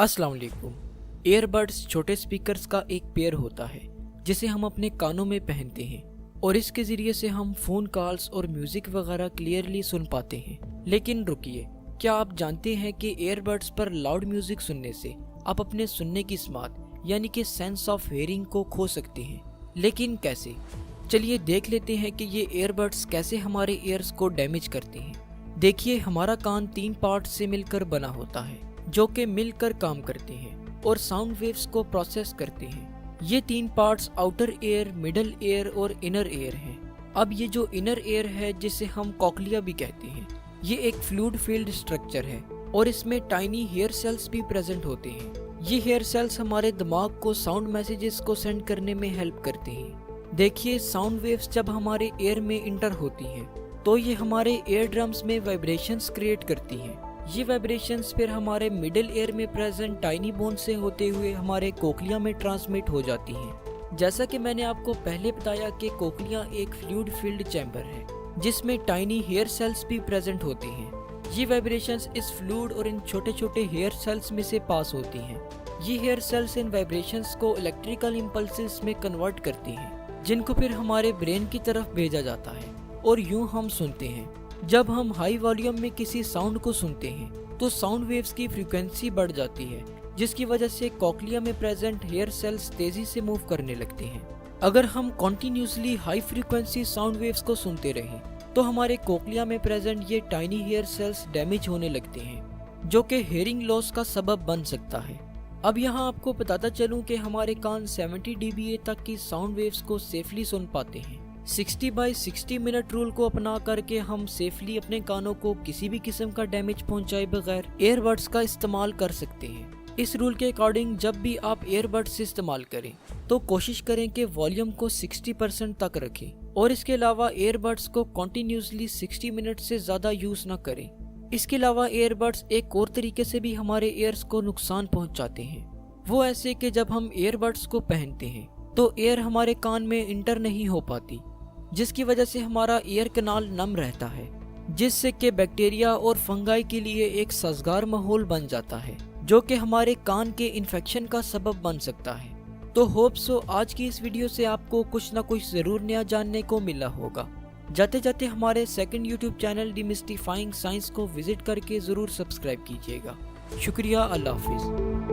अस्सलाम वालेकुम। ईयरबड्स छोटे स्पीकर्स का एक पेयर होता है जिसे हम अपने कानों में पहनते हैं और इसके ज़रिए से हम फ़ोन कॉल्स और म्यूज़िक वगैरह क्लियरली सुन पाते हैं। लेकिन रुकिए, क्या आप जानते हैं कि ईयरबड्स पर लाउड म्यूज़िक सुनने से आप अपने सुनने की स्मार्ट यानी कि सेंस ऑफ हेयरिंग को खो सकते हैं। लेकिन कैसे? चलिए देख लेते हैं कि ये ईयरबड्स कैसे हमारे ईयर्स को डैमेज करते हैं। देखिए, हमारा कान 3 पार्ट से मिलकर बना होता है जो कि मिलकर काम करते हैं और साउंड वेव्स को प्रोसेस करते हैं। ये 3 parts outer ear, middle ear और इनर ईयर हैं। अब ये जो इनर ईयर है जिसे हम कॉक्लिया भी कहते हैं, ये एक फ्लूइड फील्ड स्ट्रक्चर है और इसमें टाइनी हेयर सेल्स भी प्रेजेंट होते हैं। ये हेयर सेल्स हमारे दिमाग को साउंड मैसेजेस को सेंड करने में हेल्प करते हैं। देखिए, साउंड वेव्स जब हमारे ईयर में इंटर होती हैं तो ये हमारे ईयर ड्रम्स में वाइब्रेशंस क्रिएट करती हैं। ये वाइब्रेशंस फिर हमारे मिडिल ईयर में प्रेजेंट टाइनी बोन से होते हुए हमारे कोक्लिया में ट्रांसमिट हो जाती हैं। जैसा कि मैंने आपको पहले बताया कि कोक्लिया एक फ्लूइड फील्ड चैम्बर है जिसमें टाइनी हेयर सेल्स भी प्रेजेंट होते हैं। ये वाइब्रेशंस इस फ्लूइड और इन छोटे छोटे हेयर सेल्स में से पास होती हैं। ये हेयर सेल्स इन वाइब्रेशंस को इलेक्ट्रिकल इम्पल्सेस में कन्वर्ट करती हैं जिनको फिर हमारे ब्रेन की तरफ भेजा जाता है और यूं हम सुनते हैं। जब हम हाई वॉल्यूम में किसी साउंड को सुनते हैं तो साउंड वेव्स की फ्रीक्वेंसी बढ़ जाती है जिसकी वजह से कॉक्लिया में प्रेजेंट हेयर सेल्स तेजी से मूव करने लगते हैं। अगर हम continuously high frequency sound waves को सुनते रहें तो हमारे कोक्लिया में प्रेजेंट ये टाइनी हेयर सेल्स डैमेज होने लगते हैं जो कि हेयरिंग लॉस का सबब बन सकता है। अब यहाँ आपको बताता चलूँ कि हमारे कान 70 dBA तक की साउंड वेव्स को सेफली सुन पाते हैं। 60/60 मिनट रूल को अपना करके हम सेफली अपने कानों को किसी भी किस्म का डैमेज पहुंचाए बगैर ईयरबड्स का इस्तेमाल कर सकते हैं। इस रूल के अकॉर्डिंग जब भी आप ईयरबड्स इस्तेमाल करें तो कोशिश करें कि वॉल्यूम को 60% तक रखें और इसके अलावा ईयरबड्स को कंटिन्यूसली 60 मिनट से ज़्यादा यूज़ ना करें। इसके अलावा ईयरबड्स एक और तरीके से भी हमारे ईयर्स को नुकसान पहुँचाते हैं। वो ऐसे कि जब हम ईयरबड्स को पहनते हैं तो एयर हमारे कान में इंटर नहीं हो पाती जिसकी वजह से हमारा ईयर कनाल नम रहता है जिससे कि बैक्टीरिया और फंगाई के लिए एक साजगार माहौल बन जाता है जो कि हमारे कान के इन्फेक्शन का सबब बन सकता है। तो होप सो आज की इस वीडियो से आपको कुछ ना कुछ ज़रूर नया जानने को मिला होगा। जाते जाते हमारे सेकंड यूट्यूब चैनल डिमिस्टिफाइंग साइंस को विजिट करके ज़रूर सब्सक्राइब कीजिएगा। शुक्रिया। अल्लाह हाफिज़।